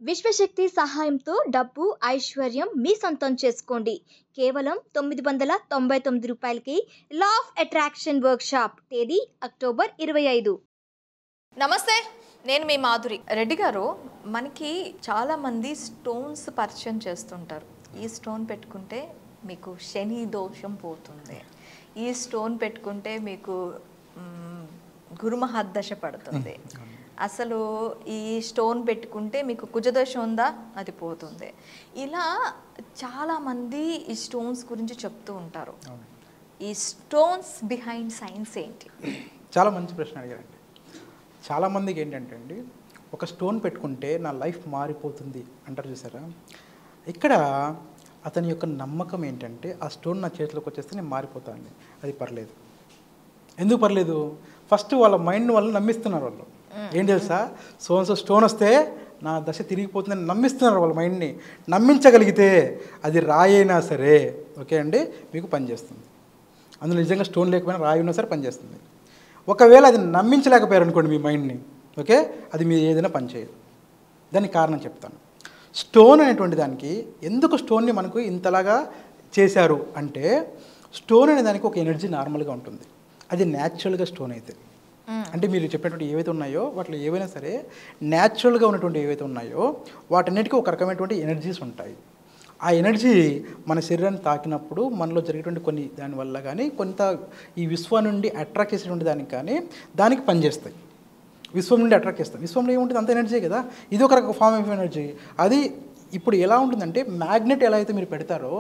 విశ్వశక్తి సహాయంతో డబ్బు, ఐశ్వర్యం మీ సొంతం చేసుకోండి. కేవలం రూ. 999కి లా ఆఫ్ అట్రాక్షన్ వర్క్షాప్. తేదీ అక్టోబర్ 25. నమస్తే, నేను మీ మాధురి. రెడ్డి గారు, మనకి చాలామంది స్టోన్స్ పరిచయం చేస్తుంటారు. ఈ స్టోన్ పెట్టుకుంటే మీకు శని దోషం పోతుంది, ఈ స్టోన్ పెట్టుకుంటే మీకు గురుమహద్దశ పడుతుంది, అసలు ఈ స్టోన్ పెట్టుకుంటే మీకు కుజదోషం ఉందా అది పోతుంది. ఇలా చాలామంది ఈ స్టోన్స్ గురించి చెప్తూ ఉంటారు. ఈ స్టోన్స్ బిహైండ్ సైన్స్ ఏంటి? చాలా మంచి ప్రశ్న అడిగారండి. చాలామందికి ఏంటంటే అండి, ఒక స్టోన్ పెట్టుకుంటే నా లైఫ్ మారిపోతుంది అంటారు చూసారా. ఇక్కడ అతని యొక్క నమ్మకం ఏంటంటే, ఆ స్టోన్ నా చేతిలోకి వచ్చేస్తే నేను మారిపోతాను. అది పర్లేదు. ఎందుకు పర్లేదు? ఫస్ట్ వాళ్ళ మైండ్ వాళ్ళు నమ్మిస్తున్నారు. వాళ్ళు ఏం తెలుసా, స్టోన్ వస్తే నా దశ తిరిగిపోతుందని నమ్మిస్తున్నారు వాళ్ళ మైండ్ని. నమ్మించగలిగితే అది రాయైనా సరే ఓకే అండి మీకు పనిచేస్తుంది. అందులో నిజంగా స్టోన్ లేకపోయినా రాయి ఉన్నా సరే పనిచేస్తుంది. ఒకవేళ అది నమ్మించలేకపోయారు అనుకోండి మీ మైండ్ని, ఓకే, అది మీరు ఏదైనా పనిచేయదు. దానికి కారణం చెప్తాను. స్టోన్ అనేటువంటి దానికి ఎందుకు స్టోన్ని మనకు ఇంతలాగా చేశారు అంటే, స్టోన్ అనే దానికి ఒక ఎనర్జీ నార్మల్గా ఉంటుంది. అది న్యాచురల్గా స్టోన్ అయితే, అంటే మీరు చెప్పినటువంటి ఏవైతే ఉన్నాయో వాటిలో ఏవైనా సరే న్యాచురల్గా ఉన్నటువంటి ఏవైతే ఉన్నాయో వాటన్నిటికీ ఒక రకమైనటువంటి ఎనర్జీస్ ఉంటాయి. ఆ ఎనర్జీ మన శరీరాన్ని తాకినప్పుడు మనలో జరిగేటువంటి కొన్ని దానివల్ల కానీ కొంత ఈ విశ్వం నుండి అట్రాక్ట్ చేసేటువంటి దానికి కానీ దానికి పనిచేస్తాయి. విశ్వం నుండి అట్రాక్ట్ చేస్తాయి. విశ్వంలో ఏముంటుంది? అంత ఎనర్జీ కదా. ఇది ఒక రకం ఫార్మ్ ఆఫ్ ఎనర్జీ. అది ఇప్పుడు ఎలా ఉంటుందంటే, మ్యాగ్నెట్ ఎలా అయితే మీరు పెడతారో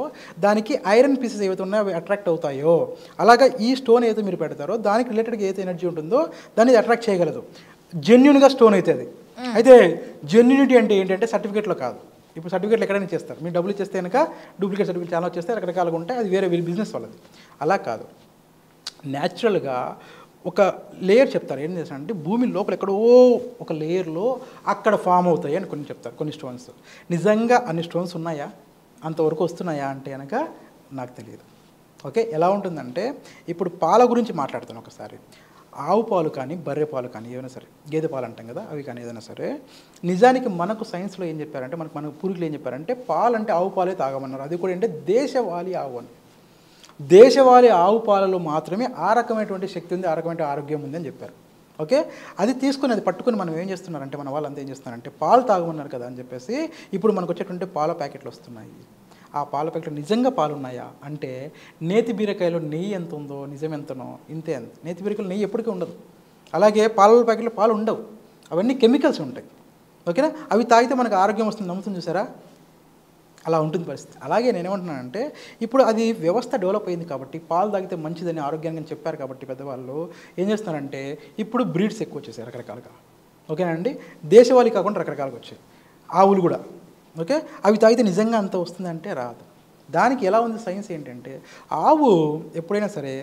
దానికి ఐరన్ పీసెస్ ఏవైతే ఉన్నాయో అవి అట్రాక్ట్ అవుతాయో, అలాగా ఈ స్టోన్ ఏదైతే మీరు పెడతారో దానికి రిలేటెడ్గా ఏదైతే ఎనర్జీ ఉంటుందో దాన్ని అట్రాక్ట్ చేయగలదు. జెన్యున్గా స్టోన్ అయితే అది. అయితే జెన్యునిటీ అంటే ఏంటంటే సర్టిఫికేట్లో కాదు. ఇప్పుడు సర్టిఫికేట్లు ఎక్కడైనా చేస్తారు. మీరు డబ్బులు ఇచ్చేస్తే కనుక డూప్లికేట్ సర్టిఫికేట్ చాలా వచ్చేస్తే రకరకాలుగా ఉంటాయి. అది వేరే బిజినెస్ వాళ్ళది. అలా కాదు, న్యాచురల్గా ఒక లేయర్ చెప్తారు. ఏం చేస్తారంటే, భూమి లోపల ఎక్కడో ఒక లేయర్లో అక్కడ ఫామ్ అవుతాయి అని కొన్ని చెప్తారు. కొన్ని స్టోన్స్ నిజంగా అన్ని స్టోన్స్ ఉన్నాయా, అంతవరకు వస్తున్నాయా అంటే కనుక నాకు తెలియదు. ఓకే, ఎలా ఉంటుందంటే, ఇప్పుడు పాల గురించి మాట్లాడుతాను ఒకసారి. ఆవు పాలు కానీ బర్రె పాలు కానీ ఏమైనా సరే, గేదె పాలు అంటాం కదా, అవి కానీ ఏదైనా సరే, నిజానికి మనకు సైన్స్లో ఏం చెప్పారంటే, మన పూర్వీకులు ఏం చెప్పారంటే, పాలు అంటే ఆవు పాలే తాగమన్నారు. అది కూడా అంటే దేశవాళీ ఆవు అని. దేశవాళీ ఆవు పాలలో మాత్రమే ఆ రకమైనటువంటి శక్తి ఉంది, ఆ రకమైన ఆరోగ్యం ఉంది అని చెప్పారు. ఓకే, అది తీసుకుని అది పట్టుకుని మనం ఏం చేస్తున్నారంటే, మన వాళ్ళంతా ఏం చేస్తున్నారంటే, పాలు తాగమన్నారు కదా అని చెప్పేసి ఇప్పుడు మనకు వచ్చేటువంటి పాల ప్యాకెట్లు వస్తున్నాయి. ఆ పాల ప్యాకెట్లు నిజంగా పాలు ఉన్నాయా అంటే, నేతి బీరకాయలో నెయ్యి ఎంత ఉందో నిజం ఎంతనో ఇంతే అంత. నేతి బీరకాయలో నెయ్యి ఎప్పటికీ ఉండదు. అలాగే పాల ప్యాకెట్లో పాలు ఉండవు, అవన్నీ కెమికల్స్ ఉంటాయి. ఓకేనా, అవి తాగితే మనకు ఆరోగ్యం వస్తుంది, నమ్ముతుంది చూసారా. అలా ఉంటుంది పరిస్థితి. అలాగే నేనేమంటున్నానంటే, ఇప్పుడు అది వ్యవస్థ డెవలప్ అయింది కాబట్టి పాలు తాగితే మంచిదని ఆరోగ్యానికి చెప్పారు కాబట్టి పెద్దవాళ్ళు ఏం చేస్తున్నారంటే, ఇప్పుడు బ్రీడ్స్ ఎక్కువ వచ్చేసాయి రకరకాలుగా. ఓకేనండి, దేశవాళీ కాకుండా రకరకాలుగా వచ్చాయి ఆవులు కూడా. ఓకే, అవి తాగితే నిజంగా అంత వస్తుందంటే రాదు. దానికి ఎలా ఉంది సైన్స్ ఏంటంటే, ఆవు ఎప్పుడైనా సరే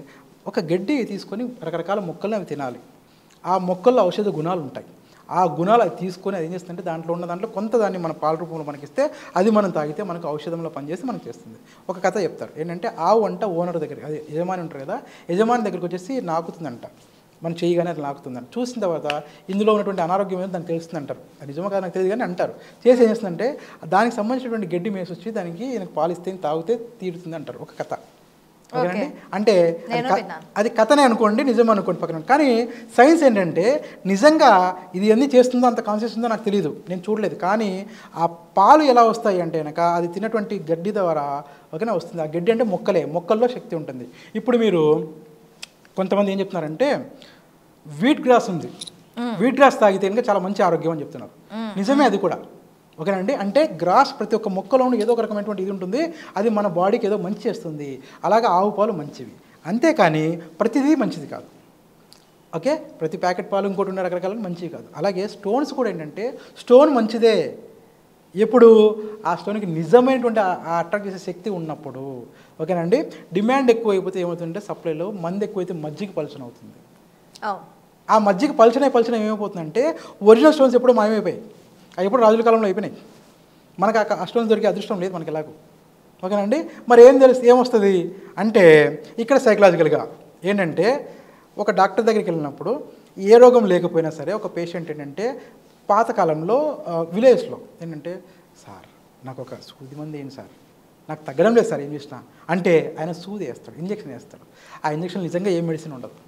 ఒక గడ్డి తీసుకొని రకరకాల మొక్కల్ని అవి తినాలి. ఆ మొక్కల్లో ఔషధ గుణాలు ఉంటాయి. ఆ గుణాలు అది తీసుకొని అది ఏం చేస్తుందంటే, దాంట్లో ఉన్న దాంట్లో కొంత దాన్ని మన పాల రూపంలో మనకిస్తే అది మనం తాగితే మనకు ఔషధంలో పనిచేసి మనకు చేస్తుంది. ఒక కథ చెప్తారు ఏంటంటే, ఆవు అంట ఓనర్ దగ్గర, అది యజమాని ఉంటారు కదా, యజమాని దగ్గరికి వచ్చేసి నాకుతుందంట, మనం చేయగానే అది నాకుతుందంట. చూసిన తర్వాత ఇందులో ఉన్నటువంటి అనారోగ్యం ఏదో దానికి తెలుస్తుంది అంటారు. అది నిజమో కాదు నాకు తెలియదు కానీ అంటారు. చేసి ఏం చేస్తుందంటే, దానికి సంబంధించినటువంటి గడ్డి మేసి వచ్చి దానికి ఈయనకు పాలిస్తే తాగితే తీరుతుంది అంటారు. ఒక కథ. ఓకేనండి, అంటే అది కథనే అనుకోండి, నిజం అనుకోండి పక్కన. కానీ సైన్స్ ఏంటంటే, నిజంగా ఇది ఎన్ని చేస్తుందో అంత కాన్షియస్ ఉందో నాకు తెలియదు, నేను చూడలేదు. కానీ ఆ పాలు ఎలా వస్తాయి అంటే కనుక అది తిన్నటువంటి గడ్డి ద్వారా ఓకేనా వస్తుంది. ఆ గడ్డి అంటే మొక్కల్లో శక్తి ఉంటుంది. ఇప్పుడు మీరు కొంతమంది ఏం చెప్తున్నారంటే, వీట్ గ్రాస్ ఉంది, వీట్ గ్రాస్ తాగితే కనుక చాలా మంచి ఆరోగ్యం అని చెప్తున్నారు. నిజమే అది కూడా. ఓకేనండి, అంటే గ్రాస్ ప్రతి ఒక్క మొక్కలోనూ ఏదో ఒక రకమైనటువంటి ఇది ఉంటుంది, అది మన బాడీకి ఏదో మంచి చేస్తుంది. అలాగే ఆవు పాలు మంచివి, అంతేకాని ప్రతిదీ మంచిది కాదు. ఓకే, ప్రతి ప్యాకెట్ పాలు ఇంకోటి ఉన్న రకరకాల మంచివి కాదు. అలాగే స్టోన్స్ కూడా ఏంటంటే, స్టోన్ మంచిదే ఎప్పుడు ఆ స్టోన్కి నిజమైనటువంటి ఆ అట్రాక్ట్ చేసే శక్తి ఉన్నప్పుడు. ఓకేనండి, డిమాండ్ ఎక్కువ అయిపోతే ఏమవుతుందంటే, సప్లైలో మంది ఎక్కువైతే మజ్జిగ పలచన అవుతుంది. ఆ మజ్జిగ పలచన ఏమైపోతుందంటే, ఒరిజినల్ స్టోన్స్ ఎప్పుడూ మాయమైపోయాయి. అవి ఎప్పుడు రాజుల కాలంలో అయిపోయినాయి. మనకు ఆ స్టోన్స్ దొరికే అదృష్టం లేదు మనకి ఎలాగో. ఓకేనండి, మరి ఏమొస్తుంది అంటే, ఇక్కడ సైకలాజికల్గా ఏంటంటే, ఒక డాక్టర్ దగ్గరికి వెళ్ళినప్పుడు ఏ రోగం లేకపోయినా సరే ఒక పేషెంట్ ఏంటంటే పాతకాలంలో విలేజ్లో ఏంటంటే, సార్ నాకు ఒక సూది మంది ఏంటి సార్, నాకు తగ్గడం లేదు సార్ ఏం చేసినా అంటే ఆయన సూది వేస్తాడు, ఇంజెక్షన్ వేస్తాడు. ఆ ఇంజెక్షన్ నిజంగా ఏ మెడిసిన్ ఉండదు,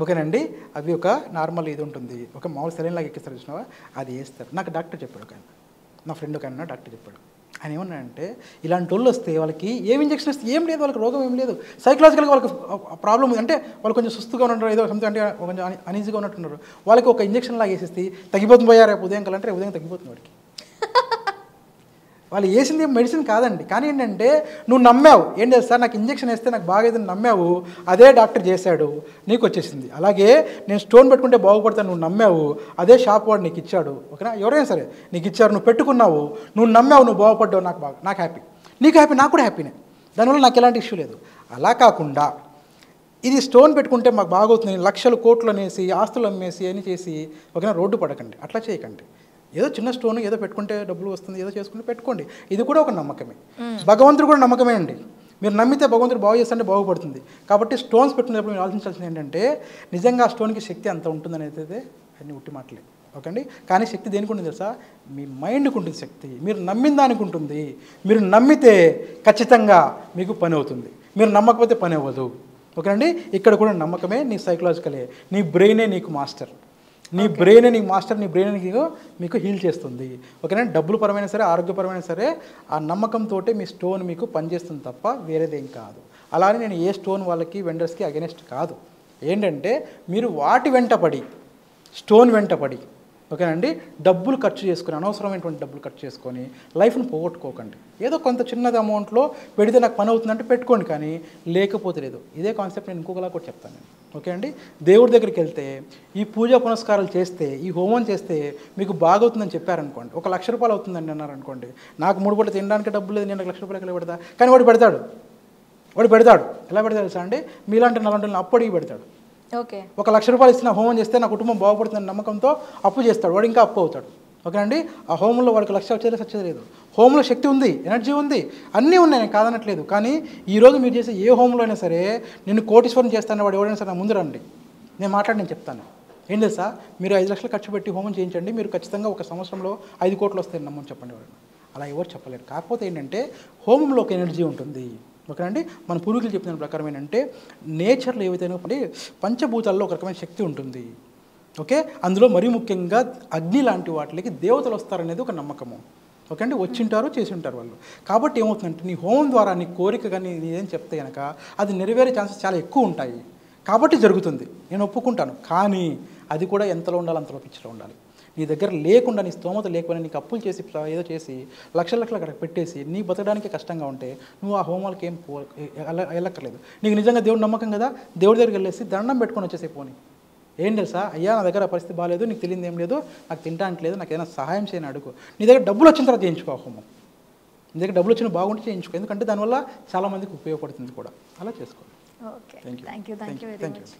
ఓకేనండి. అవి ఒక నార్మల్ ఇది ఉంటుంది, ఒక మామూలు సెలైన్ లాగా ఎక్కిస్తారు చూసినావా, అది వేస్తారు. నాకు డాక్టర్ చెప్పాడు ఒక ఆయన, నా ఫ్రెండ్ ఒక ఆయన డాక్టర్ చెప్పాడు. ఆయన ఏమన్నాడంటే, ఇలాంటి వాళ్ళు వస్తే వాళ్ళకి ఏం ఇంజెక్షన్ ఇస్తే ఏం లేదు, వాళ్ళకి రోగం ఏం లేదు, సైకలాజికల్గా వాళ్ళకి ప్రాబ్లం ఉంది అంటే వాళ్ళు కొంచెం సుస్తుగా ఉంటారు, ఏదో సంథింగ్ అంటే కొంచెం అనీజీగా ఉన్నట్టున్నారు, వాళ్ళకి ఒక ఇంజెక్షన్ లాగా వేసేసి తగ్గిపోతుంది పోయా, రేపు ఉదయం కలంటే ఉదయం తగ్గిపోతుంది వాడికి. వాళ్ళు వేసింది మెడిసిన్ కాదండి, కానీ ఏంటంటే నువ్వు నమ్మావు, ఏం లేదు సార్ నాకు ఇంజెక్షన్ వేస్తే నాకు బాగా ఏదైనా నమ్మావు, అదే డాక్టర్ చేశాడు, నీకు వచ్చేసింది. అలాగే నేను స్టోన్ పెట్టుకుంటే బాగుపడతాను నువ్వు నమ్మావు, అదే షాప్ వాడు నీకు ఇచ్చాడు, ఓకేనా, ఎవరైనా సరే నీకు ఇచ్చారు, నువ్వు పెట్టుకున్నావు, నువ్వు నమ్మావు, నువ్వు బాగుపడ్డావు, నాకు హ్యాపీ, నీకు హ్యాపీ, నాకు కూడా హ్యాపీనే, దానివల్ల నాకు ఎలాంటి ఇష్యూ లేదు. అలా కాకుండా ఇది స్టోన్ పెట్టుకుంటే మాకు బాగవుతుంది, లక్షలు కోట్లు అనేసి ఆస్తులు అమ్మేసి అని చేసి ఓకేనా రోడ్డు పడకండి, అట్లా చేయకండి. ఏదో చిన్న స్టోన్ ఏదో పెట్టుకుంటే డబ్బులు వస్తుంది, ఏదో చేసుకుంటే పెట్టుకోండి, ఇది కూడా ఒక నమ్మకమే. భగవంతుడు కూడా నమ్మకమే అండి, మీరు నమ్మితే భగవంతుడు బాగు చేస్తుంటే బాగుపడుతుంది. కాబట్టి స్టోన్స్ పెట్టుకునేటప్పుడు మీరు ఆలోచించాల్సింది ఏంటంటే, నిజంగా ఆ స్టోన్కి శక్తి అంత ఉంటుందని అయితే అన్నీ ఉట్టి మాటలే, ఓకే అండి. కానీ శక్తి దేనికి ఉంటుంది తెలుసా, మీ మైండ్కి ఉంటుంది శక్తి, మీరు నమ్మిన దానికి ఉంటుంది. మీరు నమ్మితే ఖచ్చితంగా మీకు పని అవుతుంది, మీరు నమ్మకపోతే పని అవ్వదు, ఓకేనండి. ఇక్కడ కూడా నమ్మకమే నీ సైకలాజికలే, నీ బ్రెయినే నీకు మాస్టర్, నీ బ్రెయినే నీకు మాస్టర్, నీ బ్రెయిన్ మీకు హీల్ చేస్తుంది, ఓకేనా. డబ్బుల పరమైన సరే, ఆరోగ్యపరమైన సరే, ఆ నమ్మకంతో మీ స్టోన్ మీకు పనిచేస్తుంది తప్ప వేరేదేం కాదు. అలానే నేను ఏ స్టోన్ వాళ్ళకి వెండర్స్కి అగెనిస్ట్ కాదు. ఏంటంటే మీరు వాటి వెంటపడి, స్టోన్ వెంటపడి, ఓకేనండి, డబ్బులు ఖర్చు చేసుకొని, అనవసరమైనటువంటి డబ్బులు ఖర్చు చేసుకొని లైఫ్ను పోగొట్టుకోకండి. ఏదో కొంత చిన్నది అమౌంట్లో పెడితే నాకు పని అవుతుందంటే పెట్టుకోండి, కానీ లేకపోతే లేదు. ఇదే కాన్సెప్ట్ నేను ఇంకొకలా కూడా చెప్తాను నేను, ఓకే అండి. దేవుడి దగ్గరికి వెళ్తే ఈ పూజా పునస్కారాలు చేస్తే, ఈ హోమం చేస్తే మీకు బాగవుతుందని చెప్పారనుకోండి, 1 లక్ష రూపాయలు అవుతుందని అన్నారనుకోండి, నాకు 3 పూటలు తినడానికి డబ్బులు లేదు, నేను 1 లక్ష రూపాయలు ఎక్కడ పెడతా, కానీ వాడు పెడతాడు. ఎలా పెడతాడు తెలుసా అండి, మీలాంటి నలాంటి అప్పటికి పెడతాడు. ఓకే, 1 లక్ష రూపాయలు ఇచ్చిన హోమం చేస్తే నా కుటుంబం బాగుపడుతుందని నమ్మకంతో అప్పు చేస్తాడు, వాడు ఇంకా అప్పు అవుతాడు, ఓకే అండి. ఆ హోమంలో వాడికి 1 లక్ష వచ్చేది లేదు, హోమంలో శక్తి ఉంది, ఎనర్జీ ఉంది, అన్నీ ఉన్నాయి, నేను కాదనట్లేదు. కానీ ఈరోజు మీరు చేసే ఏ హోమంలో అయినా సరే నిన్ను కోటీశ్వరం చేస్తాను వాడు ఎవరైనా సరే నా ముందు రండి, నేను చెప్తాను. ఏం తెలుసా, మీరు 5 లక్షలు ఖర్చు పెట్టి హోమం చేయించండి, మీరు ఖచ్చితంగా 1 సంవత్సరంలో 5 కోట్లు వస్తాయని నమ్మని చెప్పండి ఎవరైనా. అలా ఎవరు చెప్పలేరు. కాకపోతే ఏంటంటే హోమంలో ఒక ఎనర్జీ ఉంటుంది, ఓకేనండి. మన పూర్వీకులు చెప్పిన ప్రకారం ఏంటంటే నేచర్లో ఏవైతే పంచభూతాల్లో ఒక రకమైన శక్తి ఉంటుంది, ఓకే. అందులో మరీ ముఖ్యంగా అగ్ని లాంటి వాటికి దేవతలు వస్తారనేది ఒక నమ్మకము, ఓకే అండి. వచ్చింటారు, చేసి ఉంటారు వాళ్ళు. కాబట్టి ఏమవుతుందంటే నీ హోమం ద్వారా నీ కోరిక కానీ నీదేం చెప్తే కనుక అది నెరవేరే ఛాన్సెస్ చాలా ఎక్కువ ఉంటాయి. కాబట్టి జరుగుతుంది, నేను ఒప్పుకుంటాను. కానీ అది కూడా ఎంతలో ఉండాలి, అంతలో పిచ్చిలో ఉండాలి. నీ దగ్గర లేకుండా, నీ స్తోమత లేకుండా నీకు అప్పులు చేసి ఏదో చేసి లక్షలు అక్కడ పెట్టేసి నీ బతకడానికి కష్టంగా ఉంటే నువ్వు ఆ హోమాలకి ఏం వెళ్ళక్కర్లేదు. నీకు నిజంగా దేవుడు నమ్మకం కదా, దేవుడి దగ్గరికి వెళ్ళేసి దండం పెట్టుకొని వచ్చేసే పోనీ. ఏం తెలుసా, అయ్యా నా దగ్గర పరిస్థితి బాగాలేదు, నీకు తెలియదు ఏం లేదు, నాకు తినడానికి లేదు, నాకు ఏదైనా సహాయం చేయని అడుగు. నీ దగ్గర డబ్బులు వచ్చిన తర్వాత చేయించుకో హోమం, నీ దగ్గర డబ్బులు వచ్చిన బాగుంటే చేయించుకో, ఎందుకంటే దానివల్ల చాలామందికి ఉపయోగపడుతుంది కూడా. అలా చేసుకో. Okay, thank you very much.